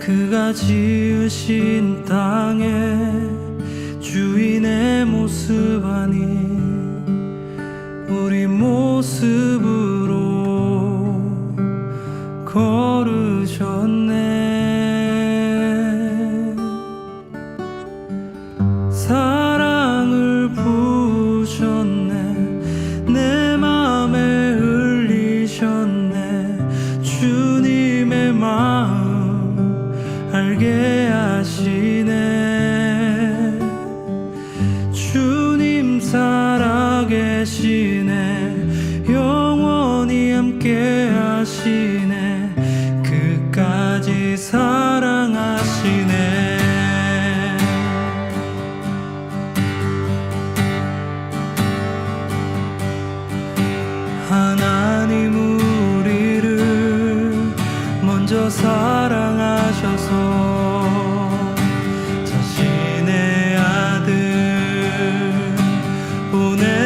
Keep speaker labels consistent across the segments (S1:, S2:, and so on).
S1: 그가 지으신 땅에 주인의 모습 아닌 우리 모습으로 거르셨네. 사랑을 부으셨네. 내 맘에 흘리셨네. 주님의 마음 알게 하시네. 주님 살아계시네. 영원히 함께 하시네. 끝까지 사랑하시네. 하나님 우리를 먼저 사랑하셔서 자신의 아들 보내주셨네.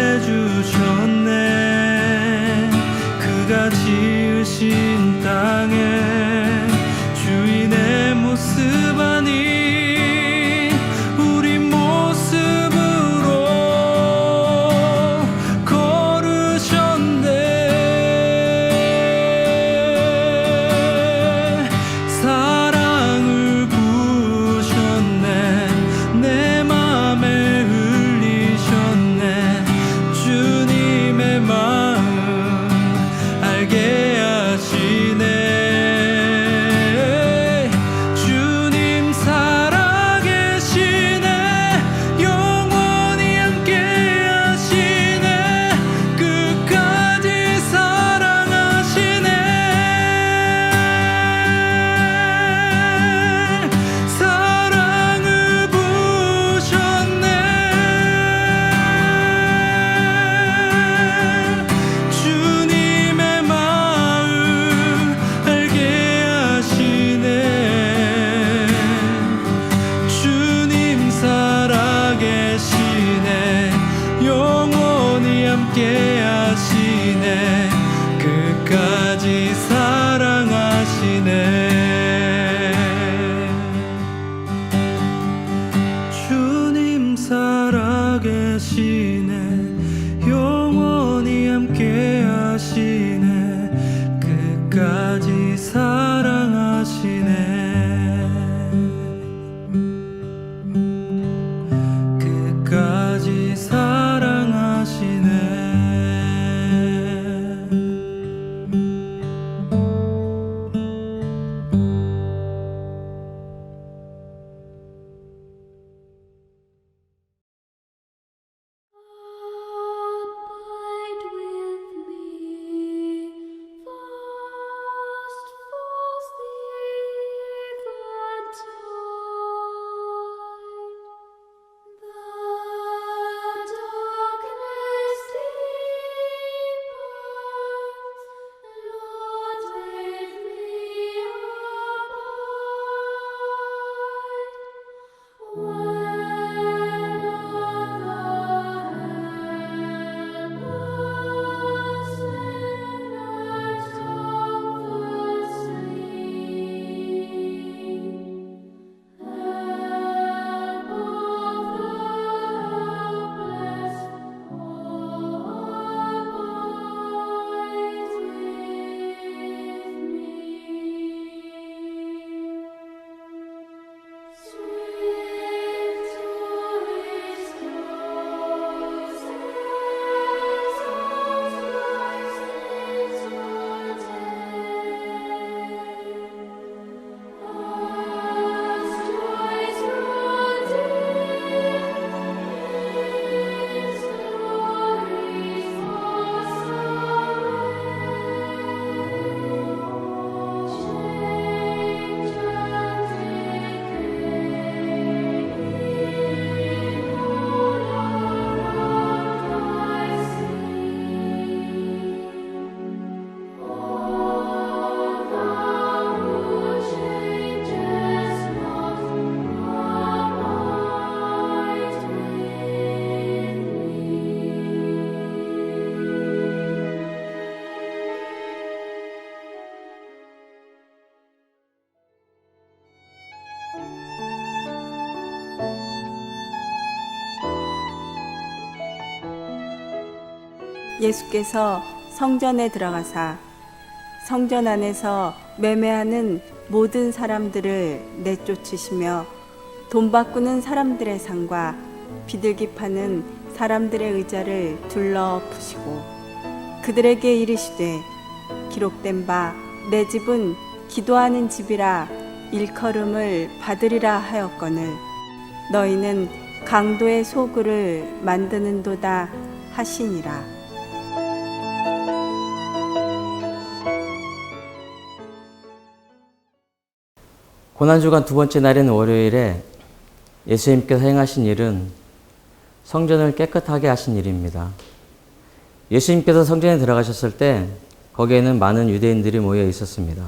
S1: 그가 지으신 땅에 주인의 모습 아닌 우리 모습으로 거르셨네. 사랑을 부으셨네. 내 맘에 흘리셨네. 주님의 마음 알게 하시네. 주님 살아계시네. 영원히 함께 하시네. 끝까지 사랑하시네. 사랑을 부으셨네. 주님의 마음 알게 하시네. 주님 살아계시네. 영원히 함께 하시네. 끝까지 사랑하시네. 주님 살아계시네. 영원히 함께 하시네. 끝까지 사랑하시네. 끝까지 사랑하시네.
S2: 예수께서 성전에 들어가사 성전 안에서 매매하는 모든 사람들을 내쫓으시며 돈 바꾸는 사람들의 상과 비둘기 파는 사람들의 의자를 둘러 푸시고 그들에게 이르시되 기록된 바 내 집은 기도하는 집이라 일컬음을 받으리라 하였거늘 너희는 강도의 소굴을 만드는도다 하시니라.
S3: 고난주간 두 번째 날인 월요일에 예수님께서 행하신 일은 성전을 깨끗하게 하신 일입니다. 예수님께서 성전에 들어가셨을 때 거기에는 많은 유대인들이 모여 있었습니다.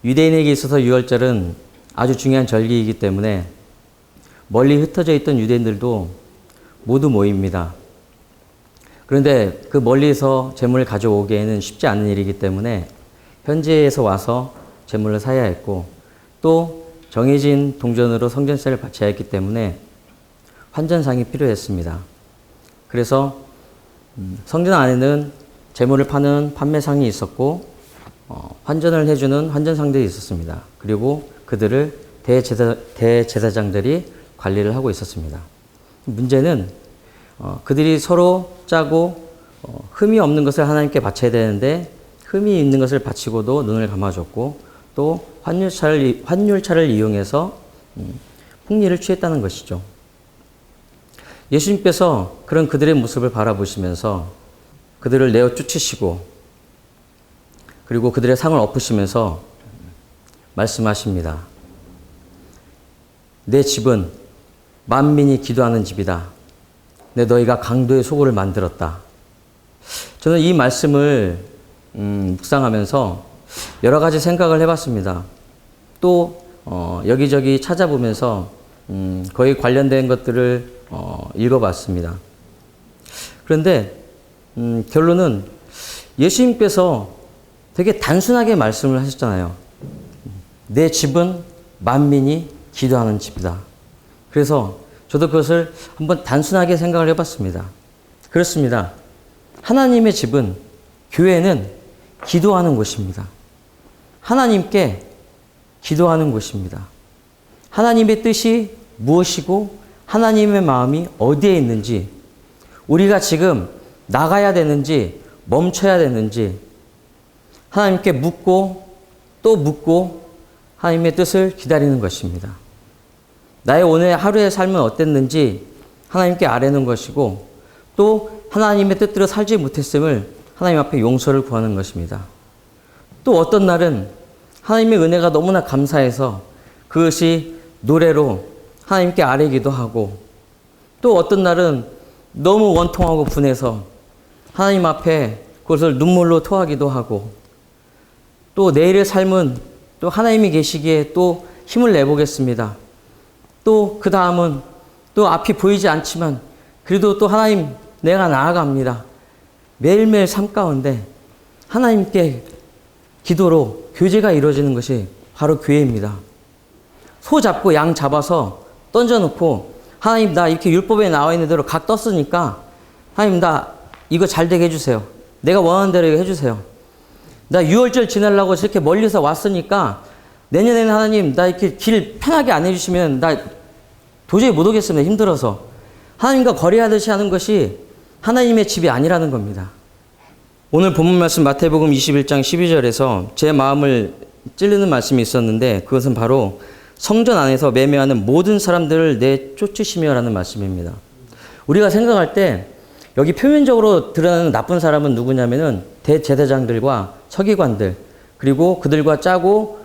S3: 유대인에게 있어서 유월절은 아주 중요한 절기이기 때문에 멀리 흩어져 있던 유대인들도 모두 모입니다. 그런데 그 멀리서 제물을 가져오기에는 쉽지 않은 일이기 때문에 현지에서 와서 제물을 사야 했고 또 정해진 동전으로 성전세를 바쳐야 했기 때문에 환전상이 필요했습니다. 그래서 성전 안에는 제물을 파는 판매상이 있었고 환전을 해주는 환전상들이 있었습니다. 그리고 그들을 대제사장들이 관리를 하고 있었습니다. 문제는 그들이 서로 짜고 흠이 없는 것을 하나님께 바쳐야 되는데 흠이 있는 것을 바치고도 눈을 감아줬고 또 환율차를 이용해서 풍리를 취했다는 것이죠. 예수님께서 그런 그들의 모습을 바라보시면서 그들을 내어 쫓으시고 그리고 그들의 상을 엎으시면서 말씀하십니다. 내 집은 만민이 기도하는 집이다. 내 너희가 강도의 소굴을 만들었다. 저는 이 말씀을 묵상하면서 여러 가지 생각을 해봤습니다. 또 여기저기 찾아보면서 거의 관련된 것들을 읽어봤습니다. 그런데 결론은 예수님께서 되게 단순하게 말씀을 하셨잖아요. 내 집은 만민이 기도하는 집이다. 그래서 저도 그것을 한번 단순하게 생각을 해봤습니다. 그렇습니다. 하나님의 집은, 교회는 기도하는 곳입니다. 하나님께 기도하는 곳입니다. 하나님의 뜻이 무엇이고 하나님의 마음이 어디에 있는지, 우리가 지금 나가야 되는지 멈춰야 되는지 하나님께 묻고 또 묻고 하나님의 뜻을 기다리는 것입니다. 나의 오늘 하루의 삶은 어땠는지 하나님께 아뢰는 것이고 또 하나님의 뜻대로 살지 못했음을 하나님 앞에 용서를 구하는 것입니다. 또 어떤 날은 하나님의 은혜가 너무나 감사해서 그것이 노래로 하나님께 아뢰기도 하고 또 어떤 날은 너무 원통하고 분해서 하나님 앞에 그것을 눈물로 토하기도 하고 또 내일의 삶은 또 하나님이 계시기에 또 힘을 내보겠습니다. 또 그 다음은 또 앞이 보이지 않지만 그래도 또 하나님 내가 나아갑니다. 매일매일 삶 가운데 하나님께 기도로 교제가 이루어지는 것이 바로 교회입니다. 소 잡고 양 잡아서 던져놓고 하나님 나 이렇게 율법에 나와 있는 대로 각 떴으니까 하나님 나 이거 잘 되게 해주세요. 내가 원하는 대로 해주세요. 나 유월절 지내려고 이렇게 멀리서 왔으니까 내년에는 하나님 나 이렇게 길 편하게 안 해주시면 나 도저히 못 오겠습니다. 힘들어서. 하나님과 거래하듯이 하는 것이 하나님의 집이 아니라는 겁니다. 오늘 본문 말씀 마태복음 21장 12절에서 제 마음을 찌르는 말씀이 있었는데 그것은 바로 성전 안에서 매매하는 모든 사람들을 내쫓으시며 라는 말씀입니다. 우리가 생각할 때 여기 표면적으로 드러나는 나쁜 사람은 누구냐면은 대제사장들과 서기관들 그리고 그들과 짜고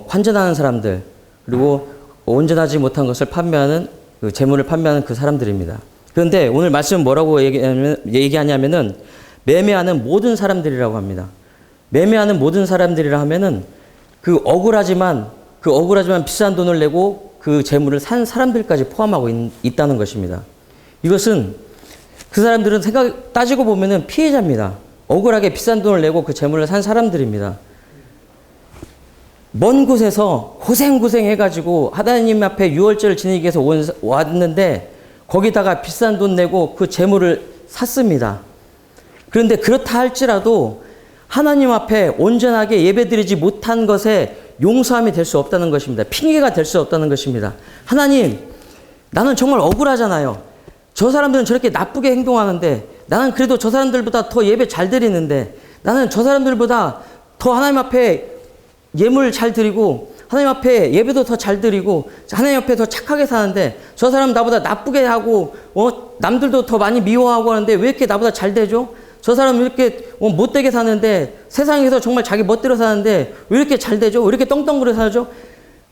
S3: 환전하는 사람들 그리고 온전하지 못한 것을 판매하는 그 재물을 판매하는 그 사람들입니다. 그런데 오늘 말씀은 뭐라고 얘기하냐면은 매매하는 모든 사람들이라고 합니다. 매매하는 모든 사람들이라 하면은 그 억울하지만 비싼 돈을 내고 그 재물을 산 사람들까지 포함하고 있다는 것입니다. 이것은 그 사람들은 따지고 보면은 피해자입니다. 억울하게 비싼 돈을 내고 그 재물을 산 사람들입니다. 먼 곳에서 고생해가지고 하나님 앞에 유월절을 지내기 위해서 왔는데 거기다가 비싼 돈 내고 그 재물을 샀습니다. 그런데 그렇다 할지라도 하나님 앞에 온전하게 예배드리지 못한 것에 용서함이 될 수 없다는 것입니다. 핑계가 될 수 없다는 것입니다. 하나님, 나는 정말 억울하잖아요. 저 사람들은 저렇게 나쁘게 행동하는데 나는 그래도 저 사람들보다 더 예배 잘 드리는데 나는 저 사람들보다 더 하나님 앞에 예물 잘 드리고 하나님 앞에 예배도 더 잘 드리고 하나님 앞에 더 착하게 사는데 저 사람 나보다 나쁘게 하고 남들도 더 많이 미워하고 하는데 왜 이렇게 나보다 잘 되죠? 저 사람은 이렇게 못되게 사는데 세상에서 정말 자기 멋대로 사는데 왜 이렇게 잘 되죠? 왜 이렇게 떵떵거려 살죠?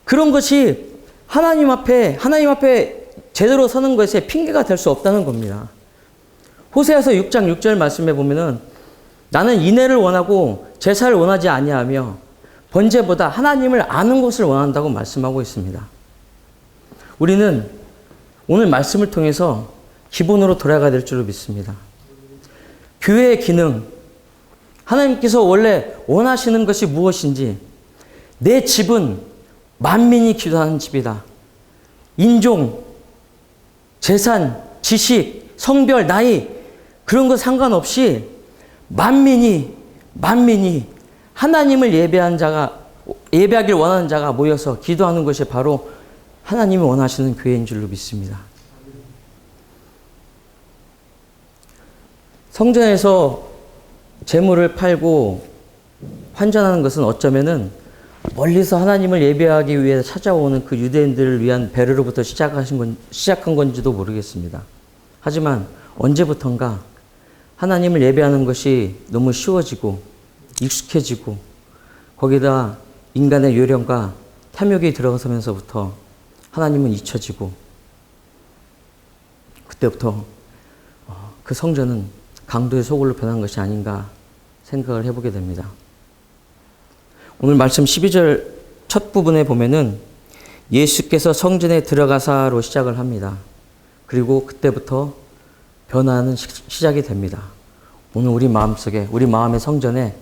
S3: 그런 것이 하나님 앞에 제대로 서는 것에 핑계가 될 수 없다는 겁니다. 호세아서 6장 6절 말씀에 보면은 나는 인애를 원하고 제사를 원하지 아니하며 번제보다 하나님을 아는 것을 원한다고 말씀하고 있습니다. 우리는 오늘 말씀을 통해서 기본으로 돌아가야 될 줄로 믿습니다. 교회의 기능, 하나님께서 원래 원하시는 것이 무엇인지, 내 집은 만민이 기도하는 집이다. 인종, 재산, 지식, 성별, 나이 그런 거 상관없이 만민이 하나님을 예배하길 원하는 자가 모여서 기도하는 것이 바로 하나님이 원하시는 교회인 줄로 믿습니다. 성전에서 재물을 팔고 환전하는 것은 어쩌면은 멀리서 하나님을 예배하기 위해 찾아오는 그 유대인들을 위한 배려로부터 시작한 건지도 모르겠습니다. 하지만 언제부턴가 하나님을 예배하는 것이 너무 쉬워지고 익숙해지고 거기다 인간의 요령과 탐욕이 들어서면서부터 하나님은 잊혀지고 그때부터 그 성전은 강도의 소굴로 변한 것이 아닌가 생각을 해보게 됩니다. 오늘 말씀 12절 첫 부분에 보면은 예수께서 성전에 들어가사로 시작을 합니다. 그리고 그때부터 변화는 시작이 됩니다. 오늘 우리 마음속에, 우리 마음의 성전에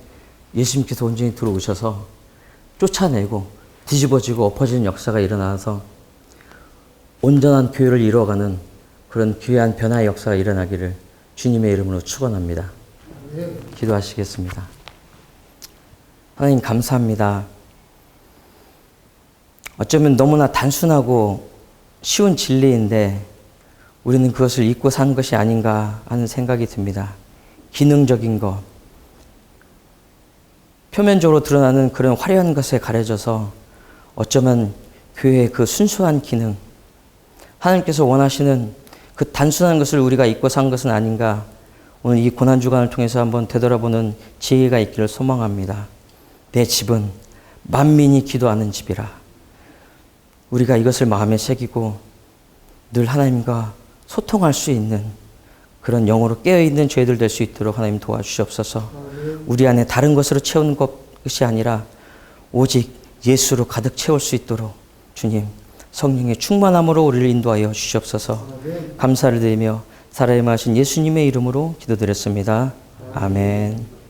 S3: 예수님께서 온전히 들어오셔서 쫓아내고 뒤집어지고 엎어지는 역사가 일어나서 온전한 교회를 이루어가는 그런 귀한 변화의 역사가 일어나기를 주님의 이름으로 축원합니다. 기도하시겠습니다. 하나님 감사합니다. 어쩌면 너무나 단순하고 쉬운 진리인데 우리는 그것을 잊고 산 것이 아닌가 하는 생각이 듭니다. 기능적인 것, 표면적으로 드러나는 그런 화려한 것에 가려져서 어쩌면 교회의 그 순수한 기능, 하나님께서 원하시는 그 단순한 것을 우리가 잊고 산 것은 아닌가 오늘 이 고난주간을 통해서 한번 되돌아보는 지혜가 있기를 소망합니다. 내 집은 만민이 기도하는 집이라. 우리가 이것을 마음에 새기고 늘 하나님과 소통할 수 있는 그런 영으로 깨어있는 저희들 될 수 있도록 하나님 도와주시옵소서. 우리 안에 다른 것으로 채우는 것이 아니라 오직 예수로 가득 채울 수 있도록 주님 성령의 충만함으로 우리를 인도하여 주시옵소서. 감사를 드리며 살아임하신 예수님의 이름으로 기도드렸습니다. 아멘.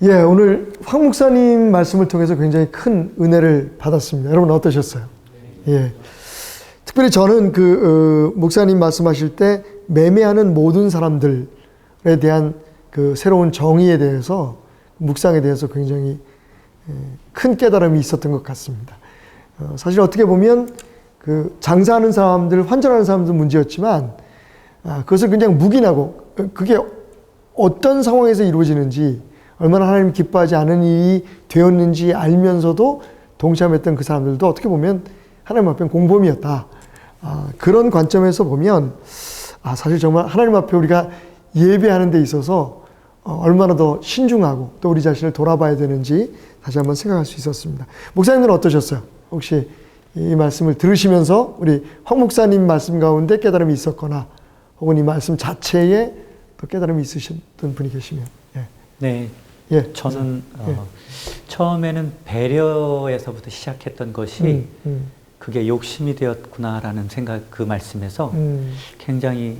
S4: 예, 오늘 황 목사님 말씀을 통해서 굉장히 큰 은혜를 받았습니다. 여러분 어떠셨어요? 예. 특별히 저는 목사님 말씀하실 때 매매하는 모든 사람들에 대한 그 새로운 정의에 대해서, 묵상에 대해서 굉장히 큰 깨달음이 있었던 것 같습니다. 사실 어떻게 보면 그 장사하는 사람들, 환전하는 사람들 문제였지만, 그것을 그냥 묵인하고, 그게 어떤 상황에서 이루어지는지, 얼마나 하나님 기뻐하지 않은 일이 되었는지 알면서도 동참했던 그 사람들도 어떻게 보면 하나님 앞엔 공범이었다. 그런 관점에서 보면 사실 정말 하나님 앞에 우리가 예배하는 데 있어서 얼마나 더 신중하고 또 우리 자신을 돌아봐야 되는지 다시 한번 생각할 수 있었습니다. 목사님들은 어떠셨어요? 혹시 이 말씀을 들으시면서 우리 황 목사님 말씀 가운데 깨달음이 있었거나 혹은 이 말씀 자체에 또 깨달음이 있으셨던 분이 계시면. 예.
S5: 네.
S4: 예.
S5: 저는 처음에는 배려에서부터 시작했던 것이 그게 욕심이 되었구나라는 생각, 그 말씀에서 굉장히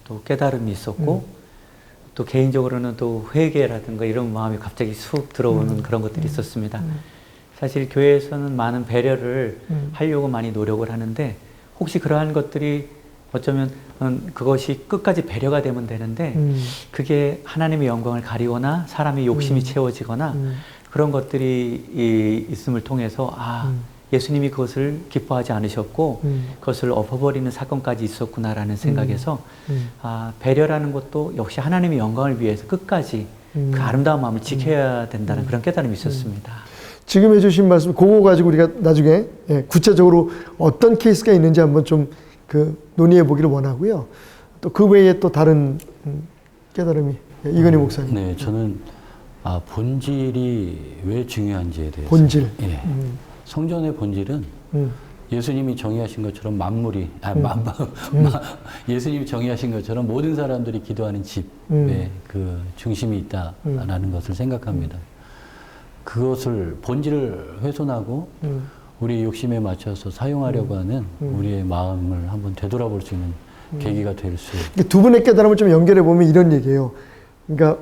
S5: 또 깨달음이 있었고 또 개인적으로는 또 회개라든가 이런 마음이 갑자기 쑥 들어오는 그런 것들이 있었습니다. 사실 교회에서는 많은 배려를 하려고 많이 노력을 하는데 혹시 그러한 것들이 어쩌면 그것이 끝까지 배려가 되면 되는데 그게 하나님의 영광을 가리거나 사람의 욕심이 채워지거나 그런 것들이 있음을 통해서 예수님이 그것을 기뻐하지 않으셨고 그것을 엎어버리는 사건까지 있었구나라는 생각에서 배려라는 것도 역시 하나님의 영광을 위해서 끝까지 그 아름다운 마음을 지켜야 된다는 그런 깨달음이 있었습니다.
S4: 지금 해주신 말씀, 그거 가지고 우리가 나중에 구체적으로 어떤 케이스가 있는지 한번 좀 논의해 보기를 원하고요. 또 그 외에 또 다른 깨달음이 이건희 목사님.
S6: 네, 저는 본질이 왜 중요한지에 대해서.
S4: 본질.
S6: 예. 성전의 본질은 예수님이 정의하신 것처럼 만물이 예수님이 정의하신 것처럼 모든 사람들이 기도하는 집의 그 중심이 있다라는 것을 생각합니다. 그것을 본질을 훼손하고 우리의 욕심에 맞춰서 사용하려고 하는 우리의 마음을 한번 되돌아볼 수 있는 계기가 될 수.
S4: 두 분의 깨달음을 좀 연결해 보면 이런 얘기예요. 그러니까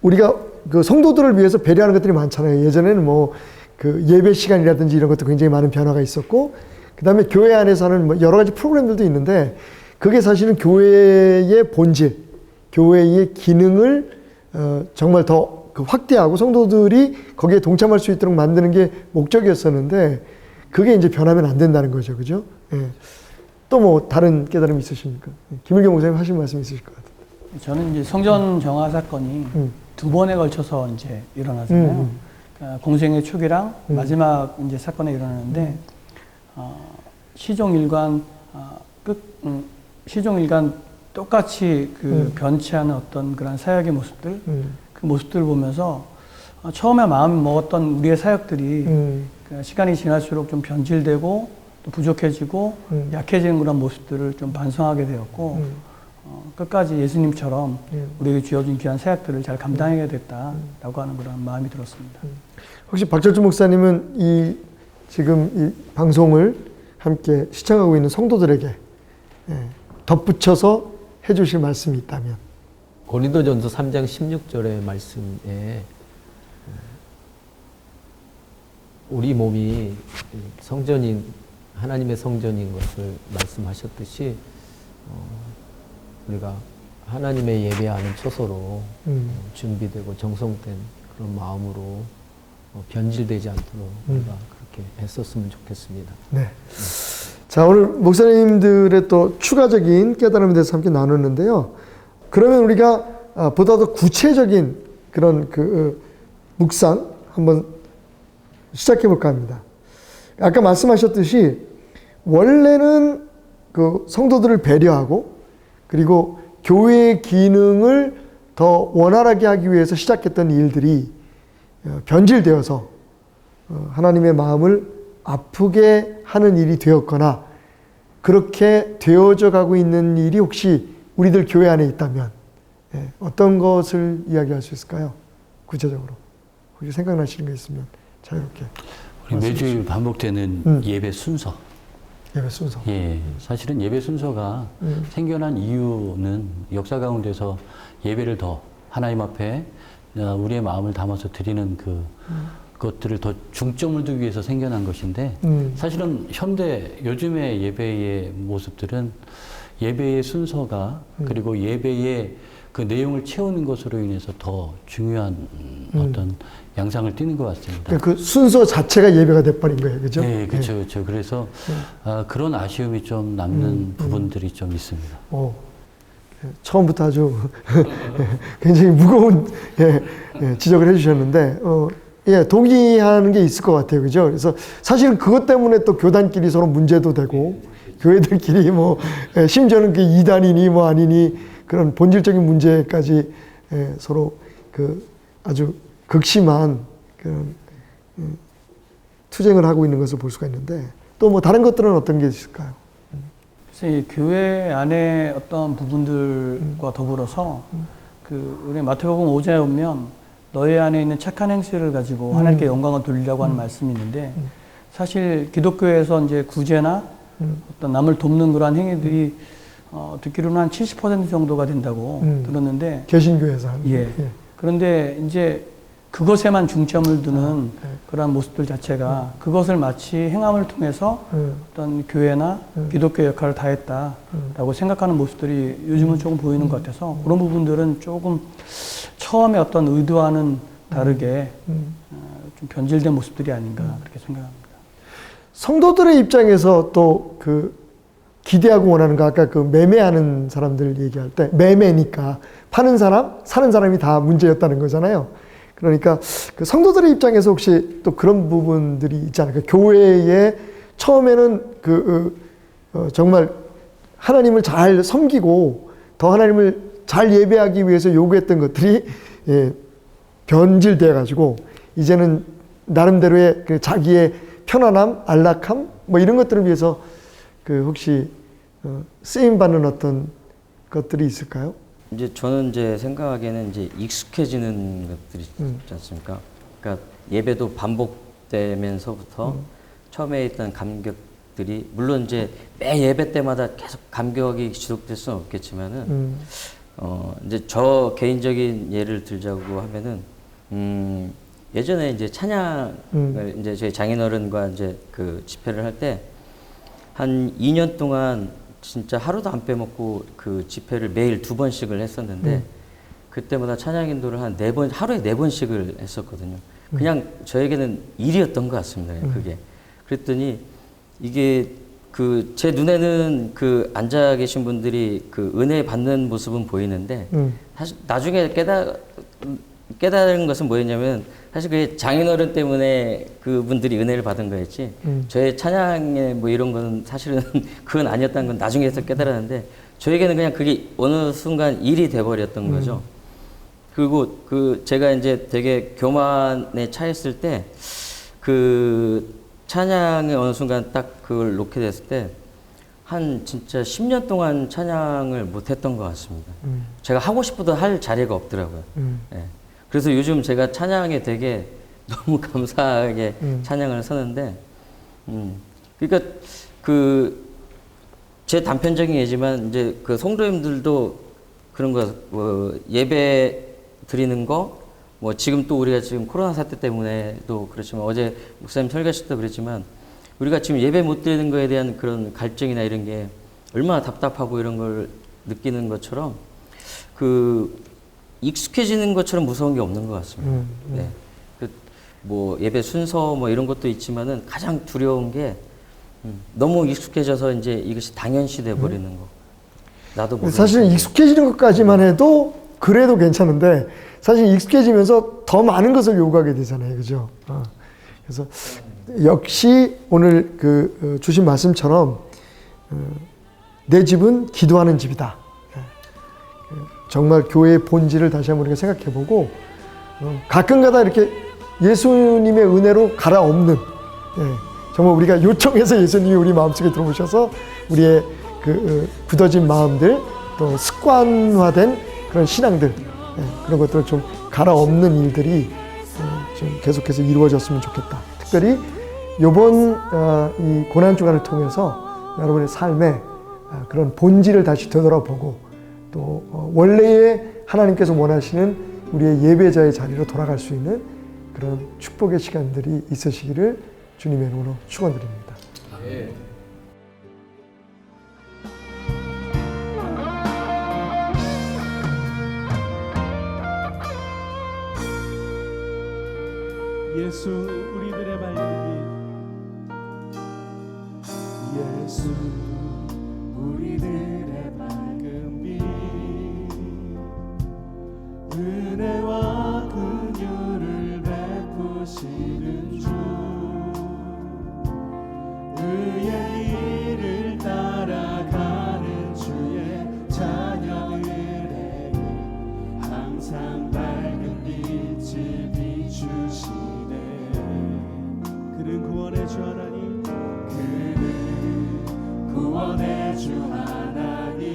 S4: 우리가 그 성도들을 위해서 배려하는 것들이 많잖아요. 예전에는 뭐 그 예배 시간이라든지 이런 것도 굉장히 많은 변화가 있었고, 그 다음에 교회 안에서 하는 뭐 여러 가지 프로그램들도 있는데, 그게 사실은 교회의 본질, 교회의 기능을 정말 더 확대하고 성도들이 거기에 동참할 수 있도록 만드는 게 목적이었었는데, 그게 이제 변하면 안 된다는 거죠. 그죠? 예. 또 뭐 다른 깨달음이 있으십니까? 김일경 목사님 하실 말씀 있으실 것 같아요.
S7: 저는 이제 성전 정화 사건이 두 번에 걸쳐서 이제 일어나잖아요. 공생의 초기랑 마지막 이제 사건에 일어나는데 시종일관 시종일관 똑같이 변치 않은 어떤 그런 사역의 모습들, 그 모습들을 보면서 처음에 마음을 먹었던 우리의 사역들이 시간이 지날수록 좀 변질되고 또 부족해지고 약해지는 그런 모습들을 좀 반성하게 되었고 끝까지 예수님처럼 우리에게 주어진 귀한 사역들을 잘 감당해야 됐다라고 하는 그런 마음이 들었습니다.
S4: 혹시 박철준 목사님은 지금 이 방송을 함께 시청하고 있는 성도들에게 덧붙여서 해주실 말씀이 있다면?
S8: 고린도전서 3장 16절의 말씀에 우리 몸이 성전인 하나님의 성전인 것을 말씀하셨듯이 우리가 하나님의 예배하는 처소로 준비되고 정성된 그런 마음으로 변질되지 않도록 우리가 그렇게 했었으면 좋겠습니다.
S4: 네. 자, 오늘 목사님들의 또 추가적인 깨달음에 대해서 함께 나눴는데요. 그러면 우리가 보다 더 구체적인 그런 묵상 한번 시작해 볼까 합니다. 아까 말씀하셨듯이 원래는 그 성도들을 배려하고 그리고 교회의 기능을 더 원활하게 하기 위해서 시작했던 일들이 변질되어서 하나님의 마음을 아프게 하는 일이 되었거나 그렇게 되어져 가고 있는 일이 혹시 우리들 교회 안에 있다면 어떤 것을 이야기할 수 있을까요? 구체적으로. 혹시 생각나시는 게 있으면 자유롭게.
S6: 우리 매주 반복되는 예배 순서.
S4: 예배 순서.
S6: 예, 사실은 예배 순서가 생겨난 이유는 역사 가운데서 예배를 더 하나님 앞에 우리의 마음을 담아서 드리는 그것들을 더 중점을 두기 위해서 생겨난 것인데 사실은 요즘의 예배의 모습들은 예배의 순서가 그리고 예배의 그 내용을 채우는 것으로 인해서 더 중요한 어떤 양상을 띠는 것 같습니다.
S4: 그러니까 그 순서 자체가 예배가 돼버린 거예요, 그죠?
S6: 네, 그렇죠, 그렇죠. 그래서 그런 아쉬움이 좀 남는 부분들이 좀 있습니다.
S4: 처음부터 아주 굉장히 무거운 지적을 해주셨는데, 동의하는 게 있을 것 같아요, 그죠? 그래서 사실은 그것 때문에 또 교단끼리 서로 문제도 되고, 교회들끼리 심지어는 그 이단이니 뭐 아니니 그런 본질적인 문제까지 서로 아주 극심한 그런 투쟁을 하고 있는 것을 볼 수가 있는데 또 뭐 다른 것들은 어떤 게 있을까요?
S7: 그래서 이 교회 안에 어떤 부분들과 더불어서 우리 마태복음 5장에 보면 너희 안에 있는 착한 행실을 가지고 하나님께 영광을 돌리라고 하는 말씀이 있는데 사실 기독교에서 이제 구제나 어떤 남을 돕는 그러한 행위들이 듣기로는 한 70% 정도가 된다고 들었는데
S4: 개신교에서 하는.
S7: 예. 그런데 이제 그것에만 중점을 두는 그러한 모습들 자체가 그것을 마치 행함을 통해서 어떤 교회나 기독교 역할을 다했다라고 생각하는 모습들이 요즘은 조금 보이는 것 같아서 그런 부분들은 조금 처음에 어떤 의도와는 다르게 좀 변질된 모습들이 아닌가 그렇게 생각합니다.
S4: 성도들의 입장에서 또 그 기대하고 원하는 거 아까 그 매매하는 사람들 얘기할 때 매매니까 파는 사람, 사는 사람이 다 문제였다는 거잖아요. 그러니까 그 성도들의 입장에서 혹시 또 그런 부분들이 있지 않을까? 교회에 처음에는 정말 하나님을 잘 섬기고 더 하나님을 잘 예배하기 위해서 요구했던 것들이 변질돼 가지고 이제는 나름대로의 그 자기의 편안함, 안락함 뭐 이런 것들을 위해서 그 혹시 쓰임 받는 어떤 것들이 있을까요?
S3: 이제 저는 이제 생각하기에는 이제 익숙해지는 것들이 있지 않습니까? 그러니까 예배도 반복되면서부터 처음에 있던 감격들이 물론 이제 매 예배 때마다 계속 감격이 지속될 수는 없겠지만은 이제 저 개인적인 예를 들자고 하면은 예전에 이제 찬양을 이제 저희 장인어른과 이제 그 집회를 할 때 한 2년 동안 진짜 하루도 안 빼먹고 그 집회를 매일 2번씩을 했었는데 그때마다 찬양 인도를 한 4번, 하루에 4번씩을 했었거든요. 그냥 저에게는 일이었던 것 같습니다. 그게. 그랬더니 이게 그 제 눈에는 그 앉아 계신 분들이 그 은혜 받는 모습은 보이는데 사실 나중에 깨달은 것은 뭐였냐면 사실 그게 장인어른 때문에 그분들이 은혜를 받은 거였지 저의 찬양에 뭐 이런 거는 사실은 그건 아니었다는 건 나중에 해서 깨달았는데 저에게는 그냥 그게 어느 순간 일이 돼버렸던 거죠. 그리고 그 제가 이제 되게 교만에 차였을 때 그 찬양에 어느 순간 딱 그걸 놓게 됐을 때 한 진짜 10년 동안 찬양을 못 했던 것 같습니다. 제가 하고 싶어도 할 자리가 없더라고요. 예. 그래서 요즘 제가 찬양에 되게 너무 감사하게 찬양을 서는데, 그러니까 그 제 단편적인 예지만 이제 그 성도님들도 그런 거 뭐 예배 드리는 거, 뭐 지금 또 우리가 지금 코로나 사태 때문에도 그렇지만 어제 목사님 설교하실 때 그랬지만 우리가 지금 예배 못 드리는 거에 대한 그런 갈증이나 이런 게 얼마나 답답하고 이런 걸 느끼는 것처럼 그 익숙해지는 것처럼 무서운 게 없는 것 같습니다. 네. 그 뭐 예배 순서 뭐 이런 것도 있지만은 가장 두려운 게 너무 익숙해져서 이제 이것이 당연시 돼 버리는 거. 나도 모르는
S4: 사실 익숙해지는 것까지만 해도 그래도 괜찮은데 사실 익숙해지면서 더 많은 것을 요구하게 되잖아요, 그죠? 그래서 역시 오늘 그 주신 말씀처럼 내 집은 기도하는 집이다. 정말 교회의 본질을 다시 한번 우리가 생각해보고 가끔가다 이렇게 예수님의 은혜로 갈아엎는 정말 우리가 요청해서 예수님이 우리 마음속에 들어오셔서 우리의 그 굳어진 마음들 또 습관화된 그런 신앙들 그런 것들을 좀 갈아엎는 일들이 좀 계속해서 이루어졌으면 좋겠다. 특별히 이번 이 고난주간을 통해서 여러분의 삶에 그런 본질을 다시 되돌아보고 또 원래의 하나님께서 원하시는 우리의 예배자의 자리로 돌아갈 수 있는 그런 축복의 시간들이 있으시기를 주님의 이름으로 축원드립니다.
S1: 예수 우리들의 밝은 빛 예수 우리들의 밝은 빛 은혜와 긍휼을 베푸시는 주 의의 길을 따라가는 주의 자녀들에게 항상 밝은 빛을 비추시네. 그는 구원의 주 하나님 그는 구원의 주 하나님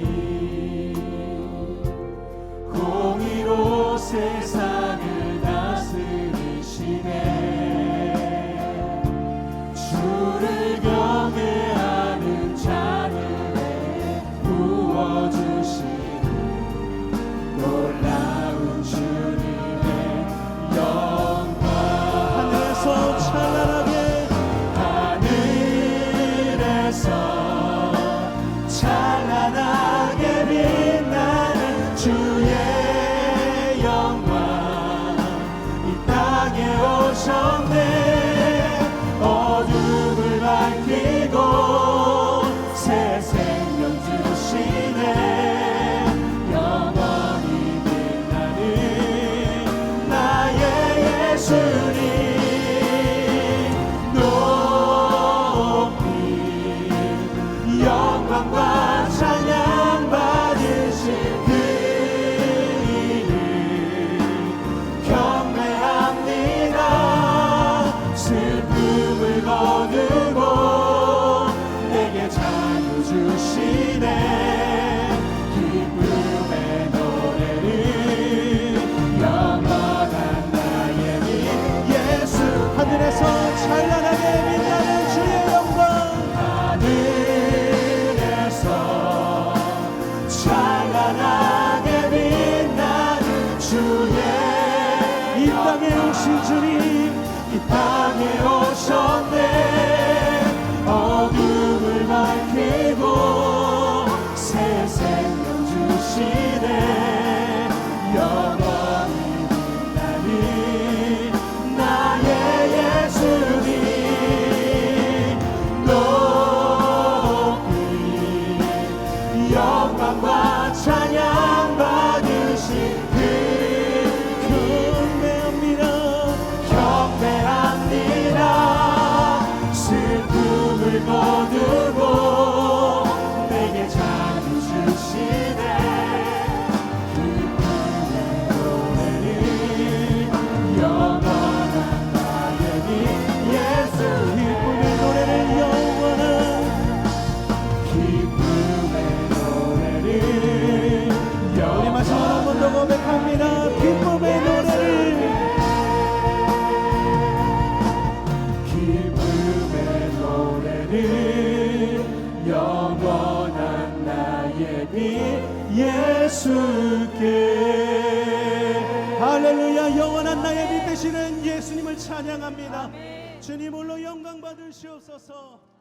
S1: 공의로 세상을 다스리시네. 주를 경외하는 자들의 구원 땅에 오셨네. 어둠을 밝히고 새 생명 주시네. 영원히 빛나는 나의 예수님 높이 영광과 찬양 받으신 그 경배합니다. 슬픔을 거두고 내게 자유 주시네. 기쁨의 노래를 영원한 나의 길 예수. 기쁨의 노래를 기쁨의 노래를 우리 마지막 한 번 더 고백합니다. 기쁨의 노래를 영원한 나의 빛 예수께. 할렐루야. 영원한 나의 빛 되시는 예수님을 찬양합니다. 주님 홀로 영광 받으시옵소서.